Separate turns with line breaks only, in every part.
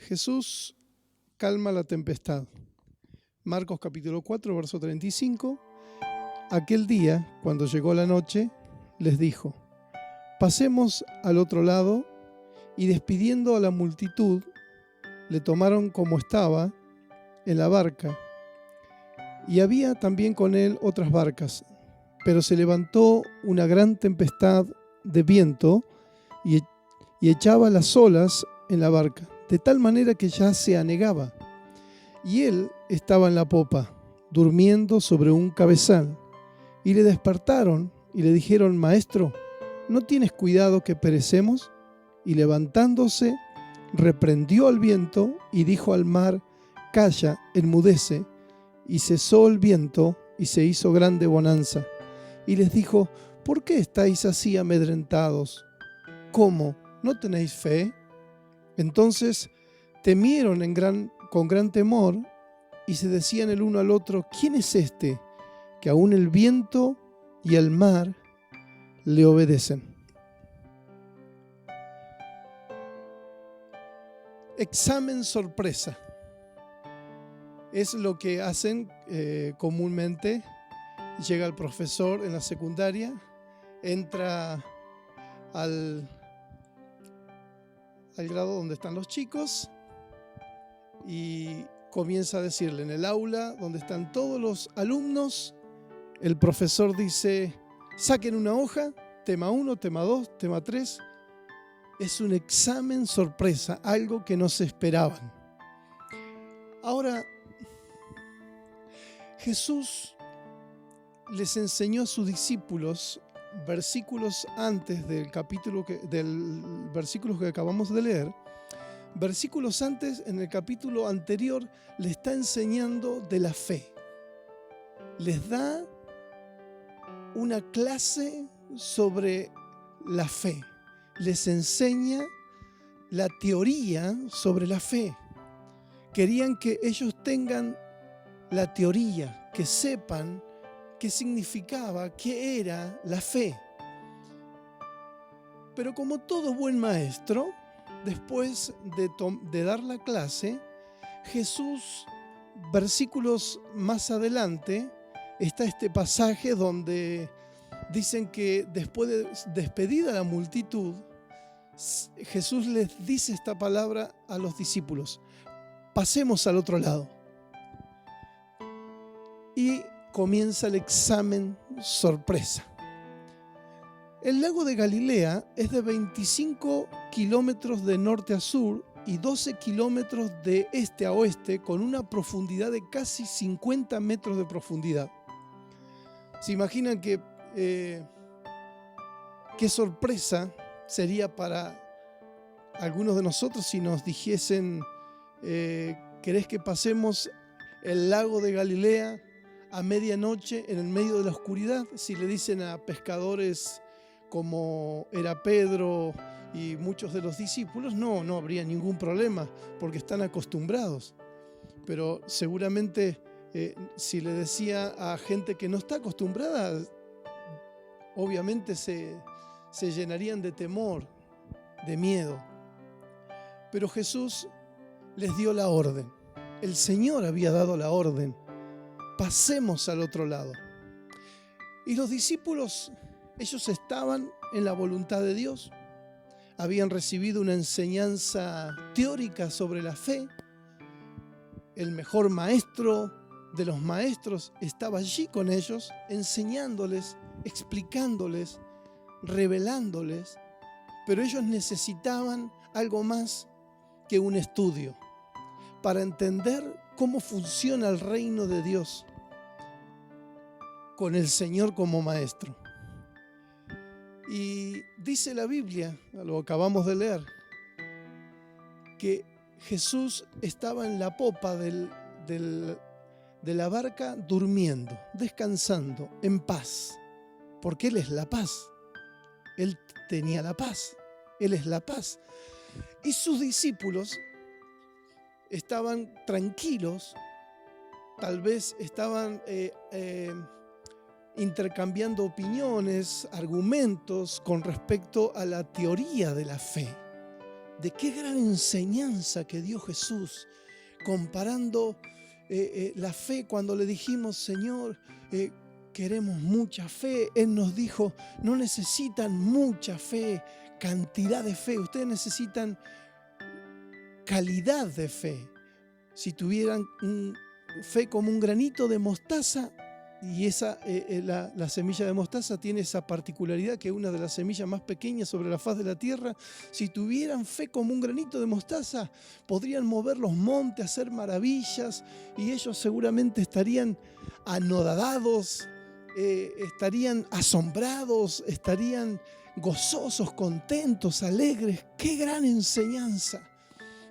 Jesús calma la tempestad. Marcos capítulo 4, verso 35. Aquel día, cuando llegó la noche, les dijo: pasemos al otro lado, y despidiendo a la multitud, le tomaron como estaba en la barca. Y había también con él otras barcas, pero se levantó una gran tempestad de viento y echaba las olas en la barca, de tal manera que ya se anegaba. Y él estaba en la popa, durmiendo sobre un cabezal. Y le despertaron y le dijeron: Maestro, ¿no tienes cuidado que perecemos? Y levantándose, reprendió al viento y dijo al mar: Calla, enmudece. Y cesó el viento y se hizo grande bonanza. Y les dijo: ¿por qué estáis así amedrentados? ¿Cómo? ¿No tenéis fe? Entonces temieron con gran temor y se decían el uno al otro: ¿quién es este que aún el viento y el mar le obedecen? Examen sorpresa. Es lo que hacen comúnmente. Llega el profesor en la secundaria, entra al grado donde están los chicos y comienza a decirle en el aula donde están todos los alumnos. El profesor dice: saquen una hoja, tema 1, tema 2, tema 3. Es un examen sorpresa, algo que no se esperaban. Ahora, Jesús les enseñó a sus discípulos versículos antes del versículo que acabamos de leer. Versículos antes, en el capítulo anterior, les está enseñando de la fe. Les da una clase sobre la fe. Les enseña la teoría sobre la fe. Querían que ellos tengan la teoría, que sepan qué significaba, qué era la fe. Pero como todo buen maestro, después de dar la clase, Jesús, versículos más adelante, está este pasaje donde dicen que después de despedida la multitud, Jesús les dice esta palabra a los discípulos: pasemos al otro lado. Y comienza el examen sorpresa. El lago de Galilea es de 25 kilómetros de norte a sur y 12 kilómetros de este a oeste, con una profundidad de casi 50 metros de profundidad. ¿Se imaginan qué sorpresa sería para algunos de nosotros si nos dijesen: ¿querés que pasemos el lago de Galilea a medianoche en el medio de la oscuridad? Si le dicen a pescadores como era Pedro y muchos de los discípulos, no habría ningún problema porque están acostumbrados. Pero seguramente si le decía a gente que no está acostumbrada, obviamente se llenarían de temor, de miedo. Pero Jesús les dio la orden. El Señor había dado la orden: pasemos al otro lado. Y los discípulos, ellos estaban en la voluntad de Dios. Habían recibido una enseñanza teórica sobre la fe. El mejor maestro de los maestros estaba allí con ellos, enseñándoles, explicándoles, revelándoles. Pero ellos necesitaban algo más que un estudio para entender cómo funciona el reino de Dios con el Señor como maestro. Y dice la Biblia, lo acabamos de leer, que Jesús estaba en la popa de la barca durmiendo, descansando, en paz, porque Él es la paz. Él tenía la paz, Él es la paz. Y sus discípulos estaban tranquilos, tal vez estaban intercambiando opiniones, argumentos con respecto a la teoría de la fe, de qué gran enseñanza que dio Jesús, comparando la fe cuando le dijimos, Señor, queremos mucha fe. Él nos dijo, no necesitan mucha fe, cantidad de fe, ustedes necesitan calidad de fe. Si tuvieran fe como un granito de mostaza, y la semilla de mostaza tiene esa particularidad que es una de las semillas más pequeñas sobre la faz de la tierra. Si tuvieran fe como un granito de mostaza, podrían mover los montes, hacer maravillas, y ellos seguramente estarían anodadados, estarían asombrados, estarían gozosos, contentos, alegres. ¡Qué gran enseñanza!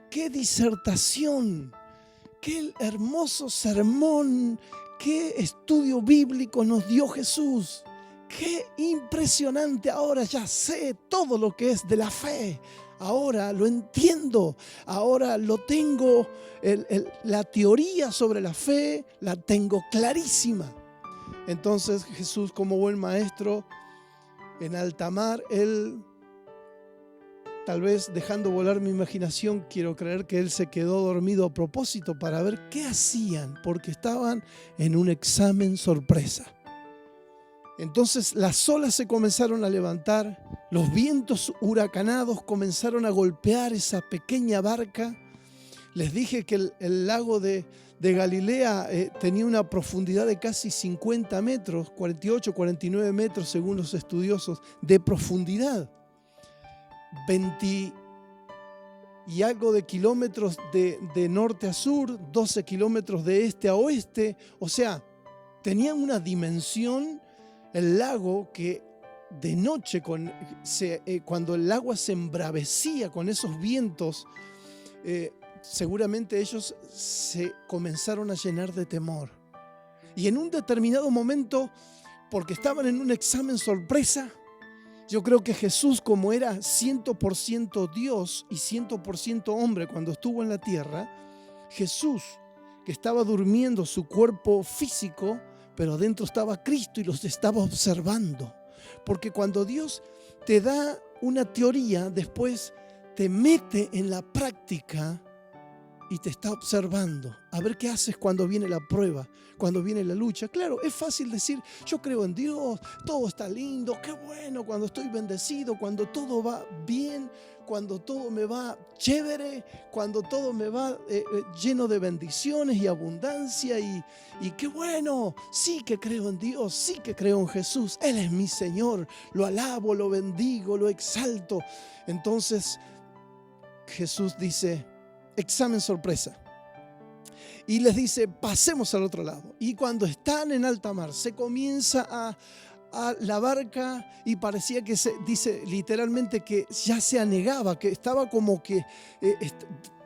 ¡Qué disertación! ¡Qué hermoso sermón! ¡Qué estudio bíblico nos dio Jesús! ¡Qué impresionante! Ahora ya sé todo lo que es de la fe. Ahora lo entiendo. Ahora lo tengo. La teoría sobre la fe la tengo clarísima. Entonces Jesús, como buen maestro, en alta mar, él, tal vez dejando volar mi imaginación, quiero creer que él se quedó dormido a propósito para ver qué hacían, porque estaban en un examen sorpresa. Entonces las olas se comenzaron a levantar, los vientos huracanados comenzaron a golpear esa pequeña barca. Les dije que el lago de Galilea tenía una profundidad de casi 50 metros, 48, 49 metros según los estudiosos, de profundidad. 20 y algo de kilómetros de norte a sur, 12 kilómetros de este a oeste. O sea, tenía una dimensión el lago que de noche, cuando el agua se embravecía con esos vientos, seguramente ellos se comenzaron a llenar de temor. Y en un determinado momento, porque estaban en un examen sorpresa, yo creo que Jesús, como era 100% Dios y 100% hombre cuando estuvo en la tierra, Jesús, que estaba durmiendo su cuerpo físico, pero adentro estaba Cristo y los estaba observando. Porque cuando Dios te da una teoría, después te mete en la práctica y te está observando. A ver qué haces cuando viene la prueba, cuando viene la lucha. Claro, es fácil decir, yo creo en Dios, todo está lindo, qué bueno, cuando estoy bendecido, cuando todo va bien, cuando todo me va chévere, cuando todo me va lleno de bendiciones y abundancia y qué bueno, sí que creo en Dios, sí que creo en Jesús, Él es mi Señor, lo alabo, lo bendigo, lo exalto. Entonces Jesús dice, examen sorpresa. Y les dice, pasemos al otro lado. Y cuando están en alta mar, se comienza a la barca y parecía que dice literalmente que ya se anegaba, que estaba como que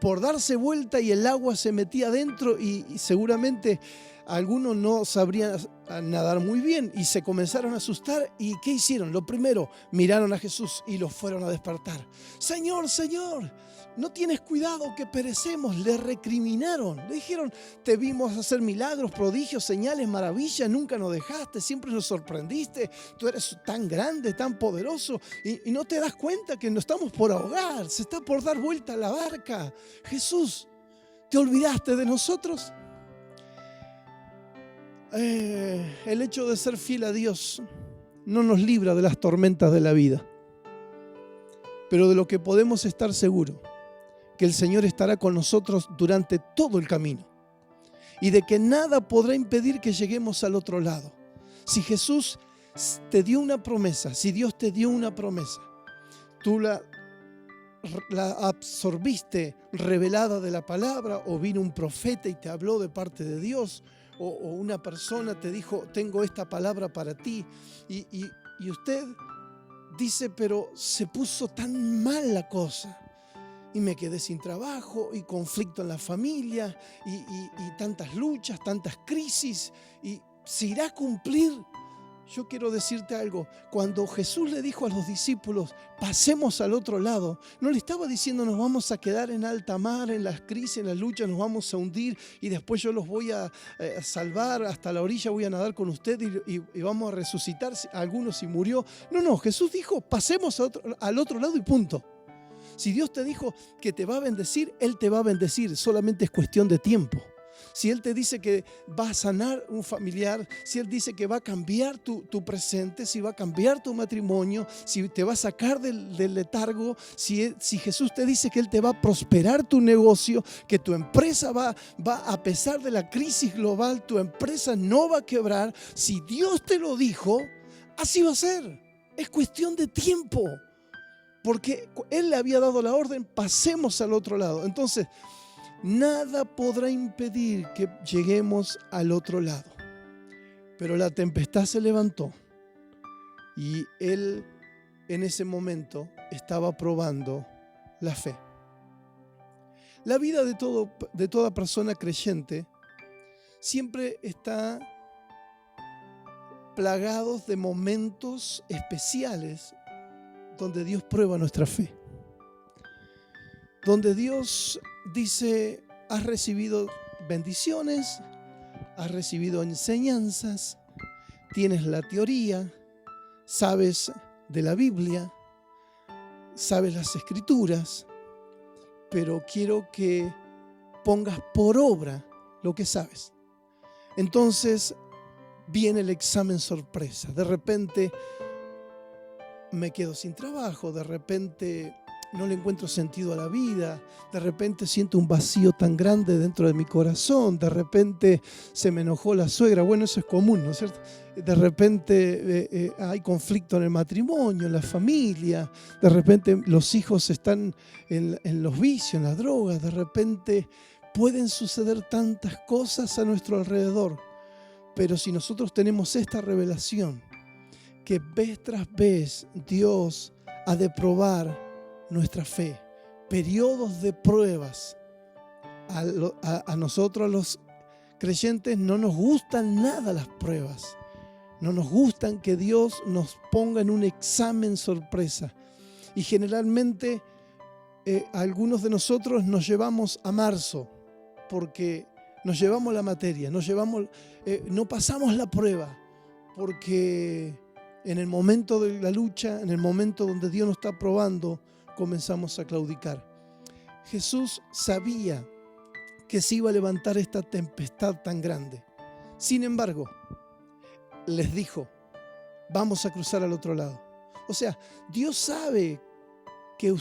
por darse vuelta y el agua se metía adentro y seguramente algunos no sabrían nadar muy bien y se comenzaron a asustar. ¿Y qué hicieron? Lo primero, miraron a Jesús y lo fueron a despertar. Señor, Señor, no tienes cuidado que perecemos. Le recriminaron, le dijeron, te vimos hacer milagros, prodigios, señales, maravillas, nunca nos dejaste, siempre nos sorprendiste, tú eres tan grande, tan poderoso y no te das cuenta que nos estamos por ahogar, se está por dar vuelta la barca. Jesús, ¿te olvidaste de nosotros? El hecho de ser fiel a Dios no nos libra de las tormentas de la vida, pero de lo que podemos estar seguros, que el Señor estará con nosotros durante todo el camino y de que nada podrá impedir que lleguemos al otro lado. Si Jesús te dio una promesa, si Dios te dio una promesa, tú la absorbiste revelada de la palabra, o vino un profeta y te habló de parte de Dios, o una persona te dijo, tengo esta palabra para ti, y usted dice, pero se puso tan mal la cosa y me quedé sin trabajo y conflicto en la familia y tantas luchas, tantas crisis, y ¿se irá a cumplir? Yo quiero decirte algo, cuando Jesús le dijo a los discípulos, pasemos al otro lado, no le estaba diciendo nos vamos a quedar en alta mar, en las crisis, en las luchas, nos vamos a hundir y después yo los voy a salvar hasta la orilla, voy a nadar con usted y vamos a resucitar a algunos si murió. No, Jesús dijo, pasemos al otro lado y punto. Si Dios te dijo que te va a bendecir, Él te va a bendecir. Solamente es cuestión de tiempo. Si Él te dice que va a sanar un familiar, si Él dice que va a cambiar tu presente, si va a cambiar tu matrimonio, si te va a sacar del letargo, si Jesús te dice que Él te va a prosperar tu negocio, que tu empresa va a pesar de la crisis global, tu empresa no va a quebrar. Si Dios te lo dijo, así va a ser. Es cuestión de tiempo. Porque Él le había dado la orden, pasemos al otro lado. Entonces, nada podrá impedir que lleguemos al otro lado. Pero la tempestad se levantó y él en ese momento estaba probando la fe. La vida de toda persona creyente siempre está plagados de momentos especiales donde Dios prueba nuestra fe. Donde Dios dice, has recibido bendiciones, has recibido enseñanzas, tienes la teoría, sabes de la Biblia, sabes las Escrituras, pero quiero que pongas por obra lo que sabes. Entonces viene el examen sorpresa. De repente me quedo sin trabajo, de repente no le encuentro sentido a la vida, de repente siento un vacío tan grande dentro de mi corazón, de repente se me enojó la suegra, bueno, eso es común, ¿no es cierto? De repente hay conflicto en el matrimonio, en la familia, de repente los hijos están en los vicios, en las drogas, de repente pueden suceder tantas cosas a nuestro alrededor, pero si nosotros tenemos esta revelación, que vez tras vez Dios ha de probar nuestra fe, periodos de pruebas. A nosotros los creyentes no nos gustan nada las pruebas, no nos gustan que Dios nos ponga en un examen sorpresa. Y generalmente algunos de nosotros nos llevamos a marzo porque nos llevamos la materia, no pasamos la prueba porque en el momento de la lucha, en el momento donde Dios nos está probando, comenzamos a claudicar. Jesús sabía que se iba a levantar esta tempestad tan grande. Sin embargo, les dijo, vamos a cruzar al otro lado. O sea, Dios sabe que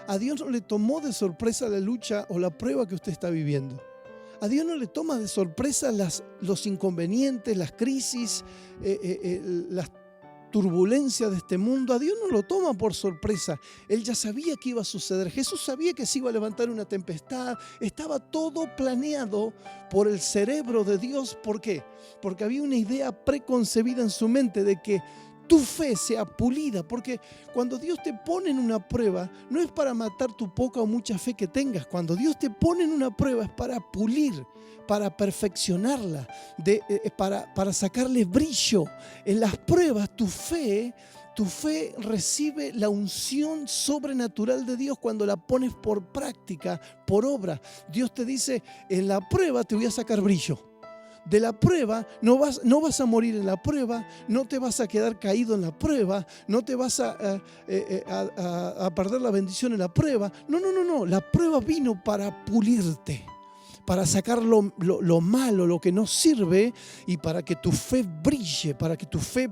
a Dios no le tomó de sorpresa la lucha o la prueba que usted está viviendo. A Dios no le toma de sorpresa los inconvenientes, las crisis, las turbulencia de este mundo. A Dios no lo toma por sorpresa. Él ya sabía que iba a suceder. Jesús sabía que se iba a levantar una tempestad. Estaba todo planeado por el cerebro de Dios. ¿Por qué? Porque había una idea preconcebida en su mente de que tu fe sea pulida, porque cuando Dios te pone en una prueba, no es para matar tu poca o mucha fe que tengas. Cuando Dios te pone en una prueba es para pulir, para perfeccionarla, para sacarle brillo. En las pruebas tu fe recibe la unción sobrenatural de Dios cuando la pones por práctica, por obra. Dios te dice, en la prueba te voy a sacar brillo. De la prueba, no vas a morir en la prueba, no te vas a quedar caído en la prueba, no te vas a perder la bendición en la prueba. No, la prueba vino para pulirte, para sacar lo malo, lo que no sirve, y para que tu fe brille, para que tu fe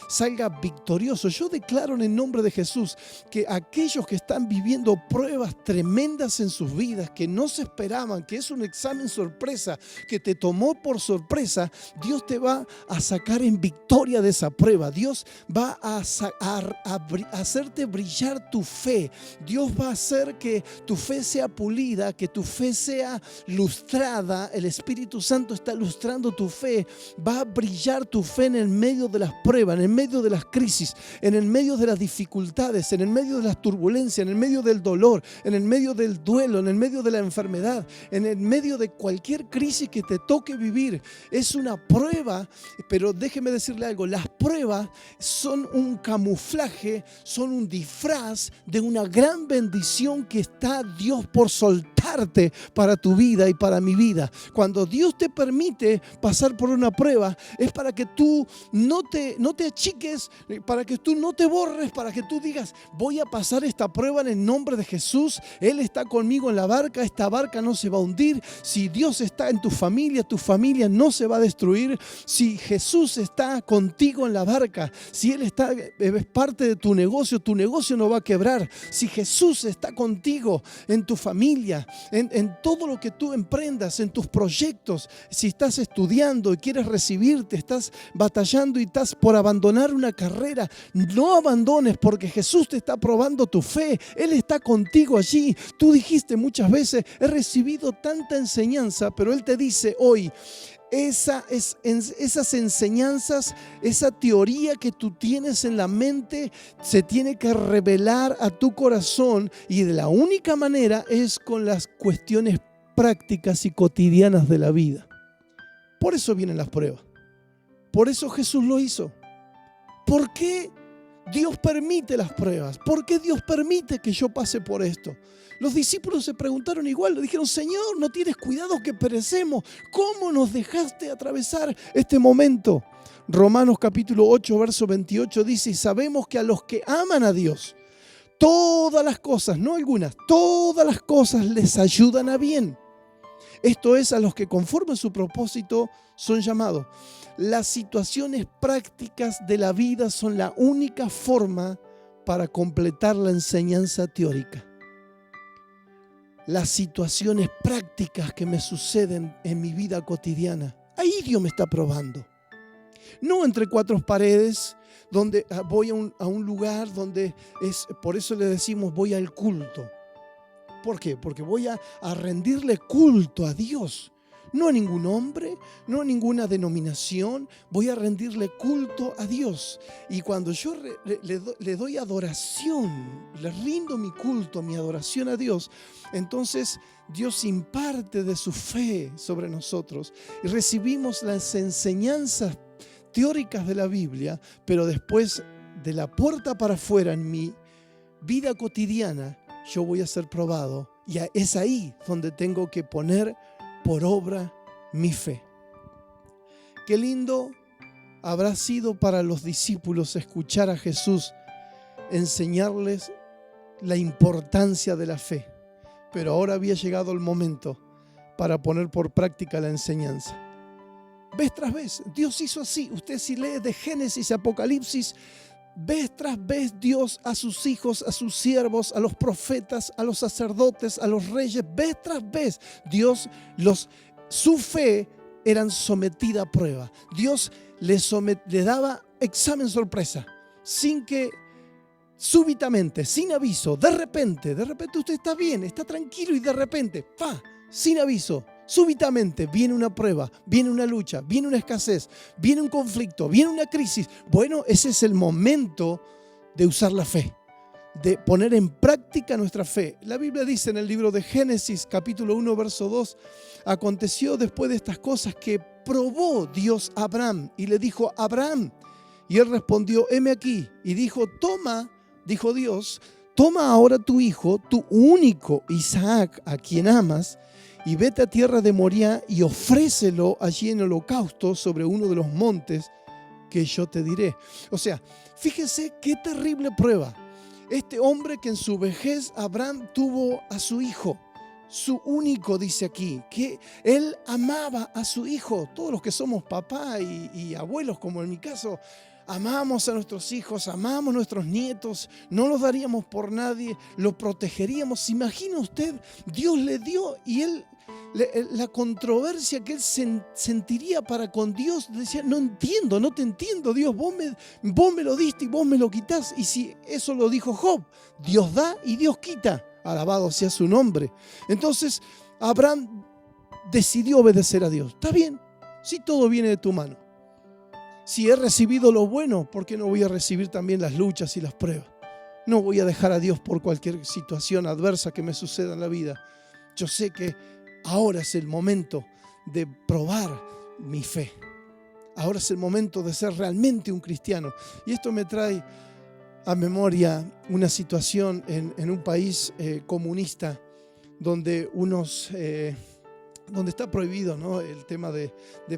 salga victorioso. Yo declaro en el nombre de Jesús que aquellos que están viviendo pruebas tremendas en sus vidas, que no se esperaban, que es un examen sorpresa, que te tomó por sorpresa, Dios te va a sacar en victoria de esa prueba. Dios va a hacerte brillar tu fe. Dios va a hacer que tu fe sea pulida, que tu fe sea lustrada. El Espíritu Santo está lustrando tu fe. Va a brillar tu fe en el medio de las pruebas, en el medio de las crisis, en el medio de las dificultades, en el medio de las turbulencias, en el medio del dolor, en el medio del duelo, en el medio de la enfermedad, en el medio de cualquier crisis que te toque vivir. Es una prueba, pero déjeme decirle algo, las pruebas son un camuflaje, son un disfraz de una gran bendición que está Dios por soltar parte para tu vida y para mi vida. Cuando Dios te permite pasar por una prueba, es para que tú no te achiques, para que tú no te borres, para que tú digas, voy a pasar esta prueba en el nombre de Jesús. Él está conmigo en la barca, esta barca no se va a hundir. Si Dios está en tu familia no se va a destruir. Si Jesús está contigo en la barca, si Él es parte de tu negocio no va a quebrar. Si Jesús está contigo en tu familia, en todo lo que tú emprendas, en tus proyectos, si estás estudiando y quieres recibirte, estás batallando y estás por abandonar una carrera, no abandones, porque Jesús te está probando tu fe. Él está contigo allí. Tú dijiste muchas veces, he recibido tanta enseñanza, pero Él te dice hoy, esas enseñanzas, esa teoría que tú tienes en la mente se tiene que revelar a tu corazón, y de la única manera es con las cuestiones prácticas y cotidianas de la vida. Por eso vienen las pruebas. Por eso Jesús lo hizo. ¿Por qué Dios permite las pruebas? ¿Por qué Dios permite que yo pase por esto? Los discípulos se preguntaron igual, le dijeron, Señor, ¿no tienes cuidado que perecemos? ¿Cómo nos dejaste atravesar este momento? Romanos capítulo 8, verso 28 dice, y sabemos que a los que aman a Dios, todas las cosas, no algunas, todas las cosas les ayudan a bien. Esto es, a los que conforme a su propósito son llamados. Las situaciones prácticas de la vida son la única forma para completar la enseñanza teórica. Las situaciones prácticas que me suceden en mi vida cotidiana, ahí Dios me está probando. No entre cuatro paredes, donde voy a un lugar donde por eso le decimos voy al culto. ¿Por qué? Porque voy a rendirle culto a Dios. No a ningún hombre, no a ninguna denominación. Voy a rendirle culto a Dios. Y cuando yo le doy adoración, le rindo mi culto, mi adoración a Dios, entonces Dios imparte de su fe sobre nosotros y recibimos las enseñanzas teóricas de la Biblia, pero después de la puerta para afuera en mi vida cotidiana, yo voy a ser probado, y es ahí donde tengo que poner por obra mi fe. Qué lindo habrá sido para los discípulos escuchar a Jesús enseñarles la importancia de la fe, pero ahora había llegado el momento para poner por práctica la enseñanza. Vez tras vez, Dios hizo así. Usted si lee de Génesis, Apocalipsis, vez tras vez Dios a sus hijos, a sus siervos, a los profetas, a los sacerdotes, a los reyes, vez tras vez Dios su fe eran sometida a prueba. Dios le daba examen sorpresa, sin que súbitamente, sin aviso, de repente usted está bien, está tranquilo y de repente, sin aviso, súbitamente viene una prueba, viene una lucha, viene una escasez, viene un conflicto, viene una crisis. Bueno, ese es el momento de usar la fe, de poner en práctica nuestra fe. La Biblia dice en el libro de Génesis, capítulo 1, verso 2, aconteció después de estas cosas que probó Dios a Abraham y le dijo, Abraham, y él respondió, heme aquí, y dijo Dios, toma ahora tu hijo, tu único Isaac, a quien amas, y vete a tierra de Moriah y ofrécelo allí en holocausto sobre uno de los montes que yo te diré. O sea, fíjese qué terrible prueba. Este hombre que en su vejez Abraham tuvo a su hijo, su único, dice aquí, que él amaba a su hijo. Todos los que somos papá y abuelos, como en mi caso, amamos a nuestros hijos, amamos a nuestros nietos, no los daríamos por nadie, los protegeríamos. Imagina usted, Dios le dio y él, la controversia que él sentiría para con Dios, decía, no entiendo, no te entiendo, Dios, vos me lo diste y vos me lo quitás. Y si eso lo dijo Job, Dios da y Dios quita, alabado sea su nombre. Entonces Abraham decidió obedecer a Dios. Está bien, si todo viene de tu mano. Si he recibido lo bueno, ¿por qué no voy a recibir también las luchas y las pruebas? No voy a dejar a Dios por cualquier situación adversa que me suceda en la vida. Yo sé que ahora es el momento de probar mi fe. Ahora es el momento de ser realmente un cristiano. Y esto me trae a memoria una situación en un país comunista donde donde está prohibido, ¿no?, el tema de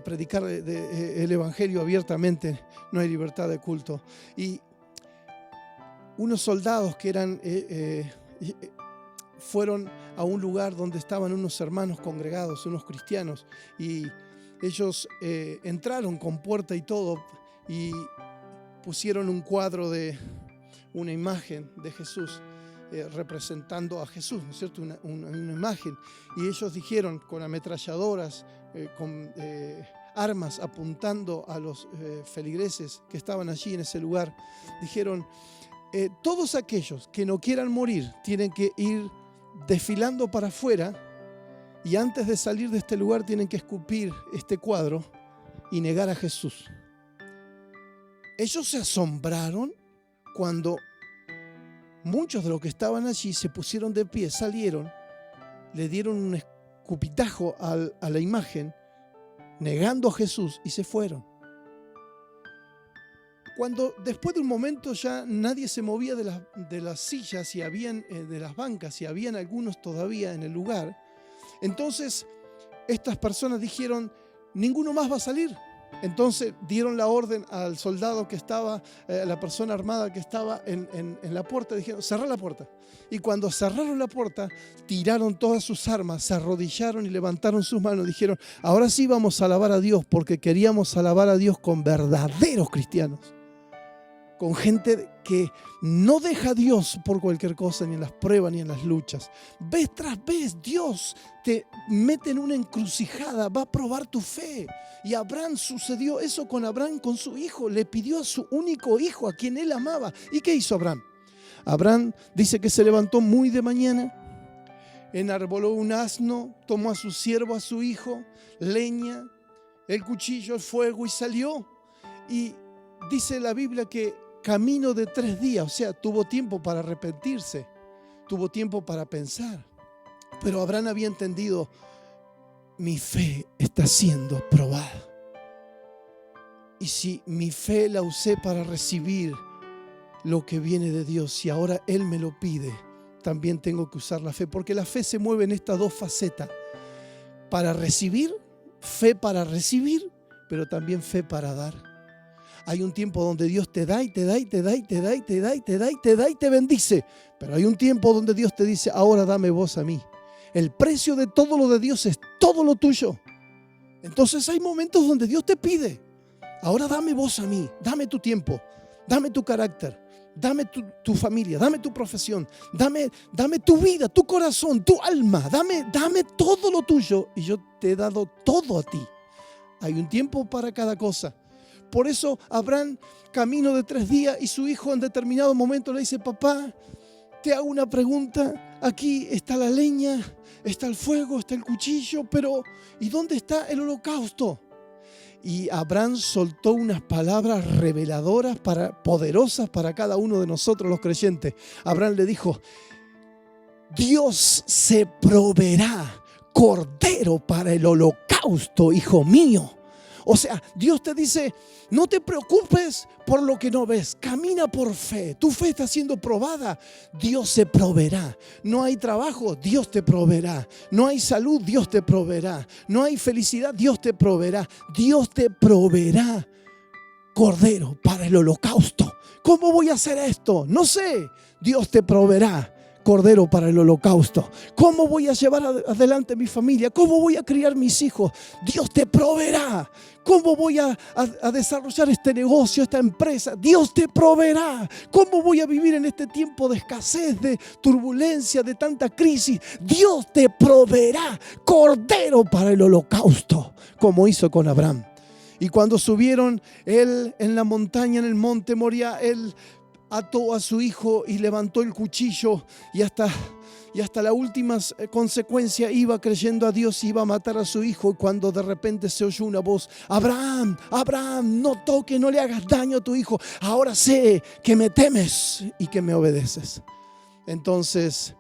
predicar el evangelio abiertamente, no hay libertad de culto. Y unos soldados que fueron a un lugar donde estaban unos hermanos congregados, unos cristianos, y ellos entraron con puerta y todo, y pusieron un cuadro de una imagen de Jesús, representando a Jesús, ¿no es cierto? Una imagen. Y ellos dijeron, con ametralladoras, con armas apuntando a los feligreses que estaban allí en ese lugar, dijeron: todos aquellos que no quieran morir tienen que ir desfilando para afuera, y antes de salir de este lugar tienen que escupir este cuadro y negar a Jesús. Ellos se asombraron cuando muchos de los que estaban allí se pusieron de pie, salieron, le dieron un escupitajo a la imagen, negando a Jesús, y se fueron. Cuando después de un momento ya nadie se movía de las sillas y de las bancas, y habían algunos todavía en el lugar, entonces estas personas dijeron: ninguno más va a salir. Entonces dieron la orden al soldado que estaba, a la persona armada que estaba en la puerta, dijeron: cerrá la puerta. Y cuando cerraron la puerta, tiraron todas sus armas, se arrodillaron y levantaron sus manos. Dijeron: ahora sí vamos a alabar a Dios, porque queríamos alabar a Dios con verdaderos cristianos, con gente que no deja a Dios por cualquier cosa, ni en las pruebas ni en las luchas. Vez tras vez Dios te mete en una encrucijada, va a probar tu fe. Y Abraham sucedió eso con Abraham, con su hijo. Le pidió a su único hijo, a quien él amaba. ¿Y qué hizo Abraham? Abraham dice que se levantó muy de mañana, enarboló un asno, tomó a su siervo, a su hijo, leña, el cuchillo, el fuego, y salió. Y dice la Biblia que camino de 3 días, o sea, tuvo tiempo para arrepentirse, tuvo tiempo para pensar. Pero Abraham había entendido: mi fe está siendo probada. Y si mi fe la usé para recibir lo que viene de Dios, y ahora Él me lo pide, también tengo que usar la fe, porque la fe se mueve en estas dos facetas: para recibir, fe para recibir, pero también fe para dar. Hay un tiempo donde Dios te da y te da y te da y te da y te da y te da y te da y te bendice. Pero hay un tiempo donde Dios te dice: ahora dame vos a mí. El precio de todo lo de Dios es todo lo tuyo. Entonces hay momentos donde Dios te pide: ahora dame vos a mí, dame tu tiempo, dame tu carácter, dame tu familia, dame tu profesión, dame tu vida, tu corazón, tu alma, dame todo lo tuyo, y yo te he dado todo a ti. Hay un tiempo para cada cosa. Por eso Abraham, camino de 3 días, y su hijo en determinado momento le dice: papá, te hago una pregunta. Aquí está la leña, está el fuego, está el cuchillo, pero ¿y dónde está el holocausto? Y Abraham soltó unas palabras reveladoras, poderosas para cada uno de nosotros los creyentes. Abraham le dijo: Dios se proveerá cordero para el holocausto, hijo mío. O sea, Dios te dice: no te preocupes por lo que no ves, camina por fe. Tu fe está siendo probada, Dios se proveerá. No hay trabajo, Dios te proveerá. No hay salud, Dios te proveerá. No hay felicidad, Dios te proveerá. Dios te proveerá cordero para el holocausto. ¿Cómo voy a hacer esto? No sé. Dios te proveerá cordero para el holocausto. ¿Cómo voy a llevar adelante mi familia? ¿Cómo voy a criar mis hijos? Dios te proveerá. ¿Cómo voy a desarrollar este negocio, esta empresa? Dios te proveerá. ¿Cómo voy a vivir en este tiempo de escasez, de turbulencia, de tanta crisis? Dios te proveerá cordero para el holocausto, como hizo con Abraham. Y cuando subieron él en la montaña, en el monte Moría, él ató a su hijo y levantó el cuchillo, y hasta la última consecuencia iba creyendo a Dios y iba a matar a su hijo. Cuando de repente se oyó una voz: Abraham, Abraham, no toques, no le hagas daño a tu hijo. Ahora sé que me temes y que me obedeces. Entonces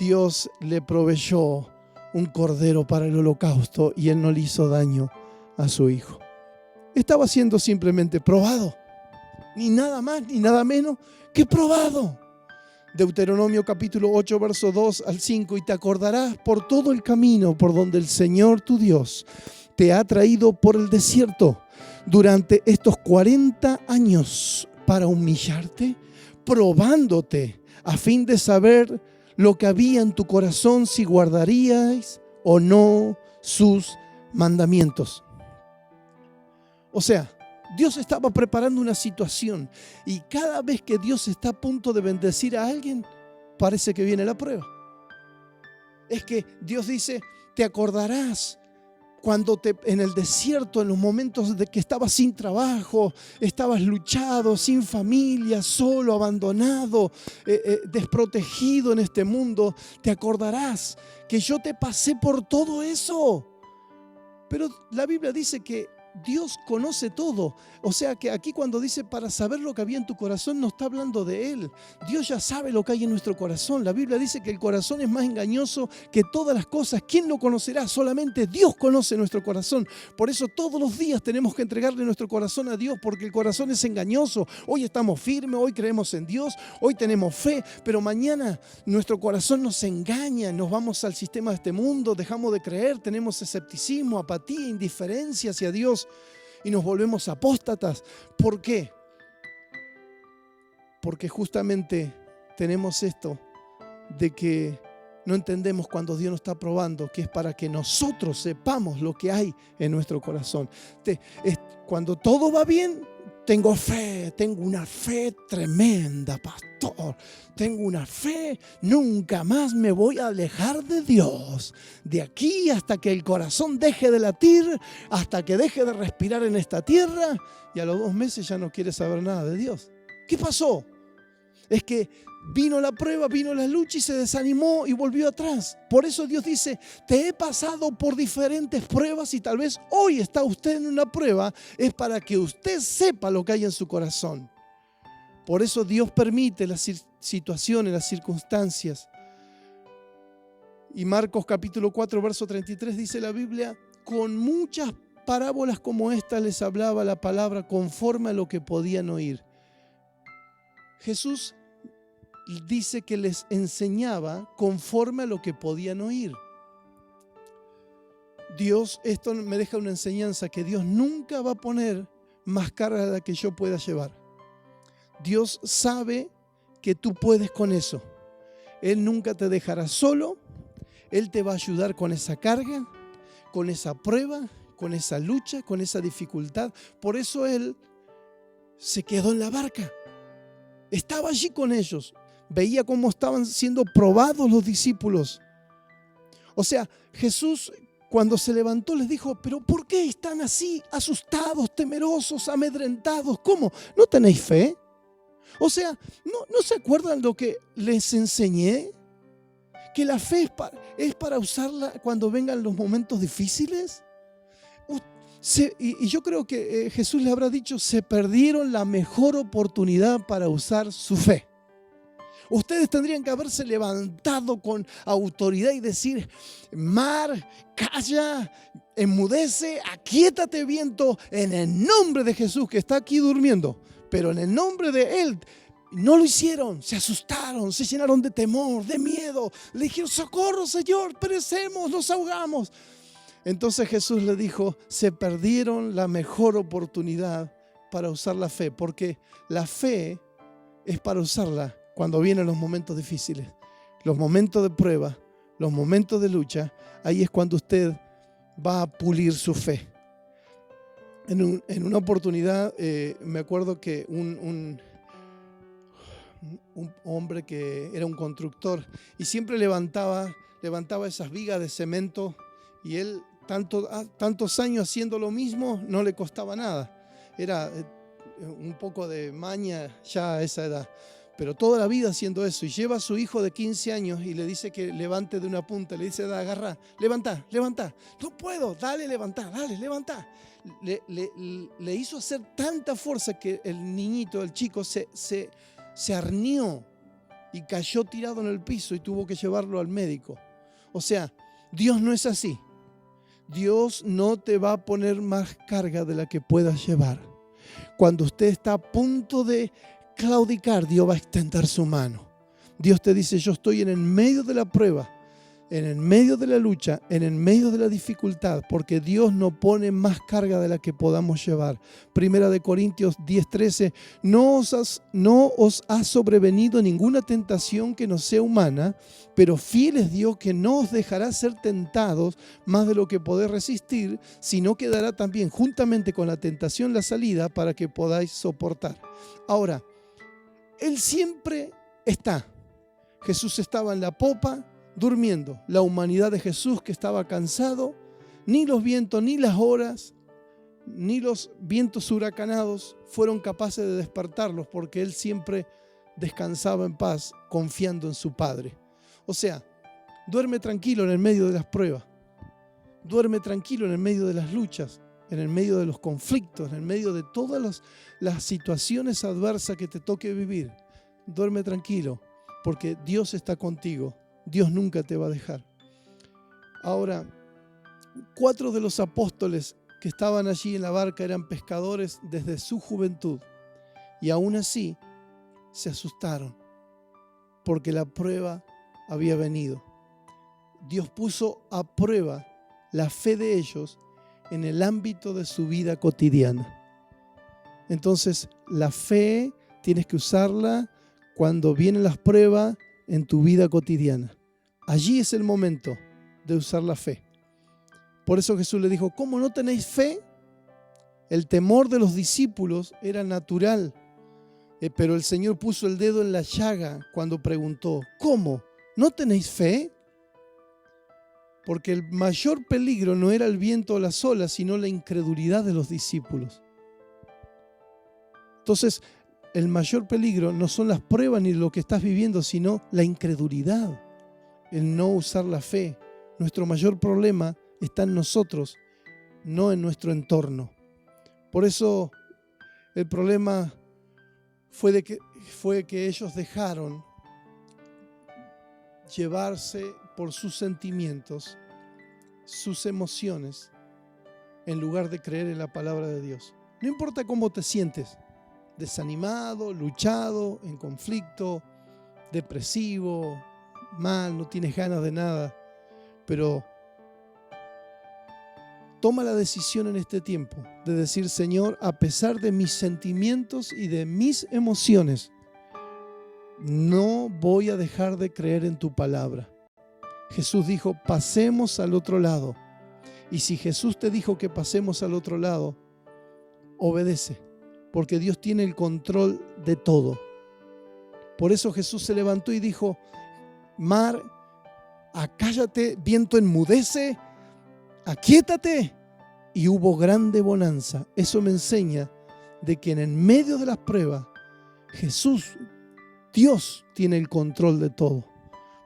Dios le proveyó un cordero para el holocausto, y él no le hizo daño a su hijo. Estaba siendo simplemente probado. Ni nada más ni nada menos que probado. Deuteronomio capítulo 8, verso 2 al 5, y te acordarás por todo el camino por donde el Señor tu Dios te ha traído por el desierto durante estos 40 años para humillarte, probándote a fin de saber lo que había en tu corazón, si guardaríais o no sus mandamientos. O sea, Dios estaba preparando una situación y cada vez que Dios está a punto de bendecir a alguien, parece que viene la prueba. Es que Dios dice, te acordarás cuando en el desierto, en los momentos de que estabas sin trabajo, estabas luchado, sin familia, solo, abandonado, desprotegido en este mundo, te acordarás que yo te pasé por todo eso. Pero la Biblia dice que Dios conoce todo. O sea que aquí cuando dice para saber lo que había en tu corazón, no está hablando de Él. Dios ya sabe lo que hay en nuestro corazón. La Biblia dice que el corazón es más engañoso que todas las cosas. ¿Quién lo conocerá? Solamente Dios conoce nuestro corazón. Por eso todos los días tenemos que entregarle nuestro corazón a Dios, porque el corazón es engañoso. Hoy estamos firmes, hoy creemos en Dios, hoy tenemos fe, pero mañana nuestro corazón nos engaña. Nos vamos al sistema de este mundo, dejamos de creer, tenemos escepticismo, apatía, indiferencia hacia Dios. Y nos volvemos apóstatas. ¿Por qué? Porque justamente tenemos esto de que no entendemos cuando Dios nos está probando, que es para que nosotros sepamos lo que hay en nuestro corazón. Cuando todo va bien, tengo fe, tengo una fe tremenda, pastor. Tengo una fe, nunca más me voy a alejar de Dios. De aquí hasta que el corazón deje de latir, hasta que deje de respirar en esta tierra, y a los 2 meses ya no quiere saber nada de Dios. ¿Qué pasó? Es que vino la prueba, vino la lucha y se desanimó y volvió atrás. Por eso Dios dice, te he pasado por diferentes pruebas y tal vez hoy está usted en una prueba, es para que usted sepa lo que hay en su corazón. Por eso Dios permite las situaciones, las circunstancias. Y Marcos capítulo 4, verso 33 dice la Biblia, con muchas parábolas como esta les hablaba la palabra conforme a lo que podían oír. Jesús dice que les enseñaba conforme a lo que podían oír. Dios, esto me deja una enseñanza, que Dios nunca va a poner más carga de la que yo pueda llevar. Dios sabe que tú puedes con eso. Él nunca te dejará solo. Él te va a ayudar con esa carga, con esa prueba, con esa lucha, con esa dificultad. Por eso Él se quedó en la barca. Estaba allí con ellos. Veía cómo estaban siendo probados los discípulos. O sea, Jesús cuando se levantó les dijo, pero ¿por qué están así asustados, temerosos, amedrentados? ¿Cómo? ¿No tenéis fe? O sea, ¿no se acuerdan lo que les enseñé? Que la fe es para usarla cuando vengan los momentos difíciles. Y yo creo que Jesús le habrá dicho, se perdieron la mejor oportunidad para usar su fe. Ustedes tendrían que haberse levantado con autoridad y decir, mar, calla, enmudece, aquíétate viento, en el nombre de Jesús que está aquí durmiendo. Pero en el nombre de Él no lo hicieron, se asustaron, se llenaron de temor, de miedo. Le dijeron, socorro Señor, perecemos, nos ahogamos. Entonces Jesús le dijo, se perdieron la mejor oportunidad para usar la fe, porque la fe es para usarla cuando vienen los momentos difíciles, los momentos de prueba, los momentos de lucha. Ahí es cuando usted va a pulir su fe. En una oportunidad me acuerdo que un hombre que era un constructor y siempre levantaba esas vigas de cemento, y él tantos años haciendo lo mismo no le costaba nada. Era un poco de maña ya a esa edad, pero toda la vida haciendo eso. Y lleva a su hijo de 15 años y le dice que levante de una punta. Le dice, agarra, levanta. No puedo, dale, levanta. Le hizo hacer tanta fuerza que el niñito, el chico, se arneó y cayó tirado en el piso y tuvo que llevarlo al médico. O sea, Dios no es así. Dios no te va a poner más carga de la que puedas llevar. Cuando usted está a punto de claudicar, Dios va a extender su mano. Dios te dice, yo estoy en el medio de la prueba, en el medio de la lucha, en el medio de la dificultad, porque Dios no pone más carga de la que podamos llevar. Primera de Corintios 10:13, no os ha sobrevenido ninguna tentación que no sea humana, pero fiel es Dios que no os dejará ser tentados más de lo que podéis resistir, sino que dará también juntamente con la tentación la salida para que podáis soportar. Ahora, Él siempre está. Jesús estaba en la popa, durmiendo. La humanidad de Jesús, que estaba cansado, ni los vientos, ni las olas, ni los vientos huracanados fueron capaces de despertarlos, porque Él siempre descansaba en paz, confiando en su Padre. O sea, duerme tranquilo en el medio de las pruebas, duerme tranquilo en el medio de las luchas, en el medio de los conflictos, en el medio de todas las situaciones adversas que te toque vivir. Duerme tranquilo, porque Dios está contigo. Dios nunca te va a dejar. Ahora, 4 de los apóstoles que estaban allí en la barca eran pescadores desde su juventud, y aún así se asustaron porque la prueba había venido. Dios puso a prueba la fe de ellos en el ámbito de su vida cotidiana. Entonces, la fe tienes que usarla cuando vienen las pruebas en tu vida cotidiana. Allí es el momento de usar la fe. Por eso Jesús le dijo, ¿cómo no tenéis fe? El temor de los discípulos era natural, pero el Señor puso el dedo en la llaga cuando preguntó, ¿cómo? ¿No tenéis fe? Porque el mayor peligro no era el viento o las olas, sino la incredulidad de los discípulos. Entonces, el mayor peligro no son las pruebas ni lo que estás viviendo, sino la incredulidad, el no usar la fe. Nuestro mayor problema está en nosotros, no en nuestro entorno. Por eso el problema fue que ellos dejaron llevarse por sus sentimientos, sus emociones, en lugar de creer en la palabra de Dios. No importa cómo te sientes, desanimado, luchado, en conflicto, depresivo, mal, no tienes ganas de nada, pero toma la decisión en este tiempo de decir, Señor, a pesar de mis sentimientos y de mis emociones, no voy a dejar de creer en tu palabra. Jesús dijo, pasemos al otro lado. Y si Jesús te dijo que pasemos al otro lado, obedece, porque Dios tiene el control de todo. Por eso Jesús se levantó y dijo, mar, acállate, viento enmudece, aquíétate. Y hubo grande bonanza. Eso me enseña de que en el medio de las pruebas, Jesús, Dios, tiene el control de todo.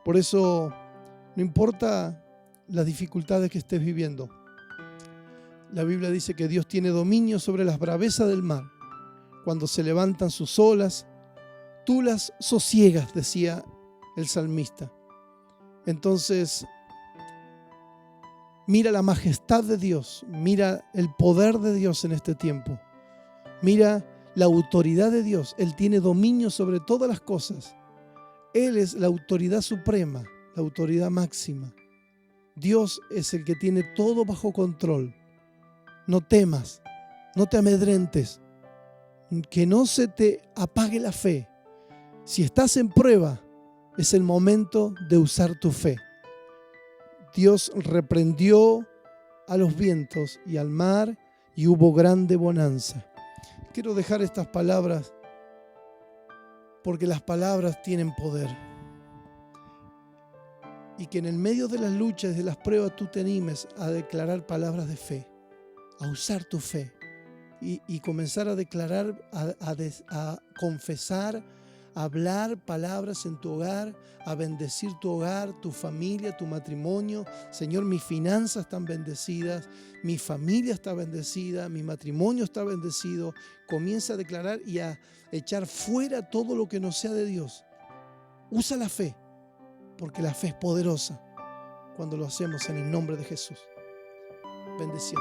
Por eso, no importa las dificultades que estés viviendo, la Biblia dice que Dios tiene dominio sobre las bravezas del mar. Cuando se levantan sus olas, tú las sosiegas, decía el salmista. Entonces, mira la majestad de Dios, mira el poder de Dios en este tiempo. Mira la autoridad de Dios. Él tiene dominio sobre todas las cosas. Él es la autoridad suprema, la autoridad máxima. Dios es el que tiene todo bajo control. No temas, no te amedrentes, que no se te apague la fe. Si estás en prueba, es el momento de usar tu fe. Dios reprendió a los vientos y al mar y hubo grande bonanza. Quiero dejar estas palabras porque las palabras tienen poder. Y que en el medio de las luchas y de las pruebas tú te animes a declarar palabras de fe, a usar tu fe y comenzar a declarar, a confesar, a hablar palabras en tu hogar, a bendecir tu hogar, tu familia, tu matrimonio. Señor, mis finanzas están bendecidas, mi familia está bendecida, mi matrimonio está bendecido. Comienza a declarar y a echar fuera todo lo que no sea de Dios. Usa la fe, porque la fe es poderosa cuando lo hacemos en el nombre de Jesús. Bendición.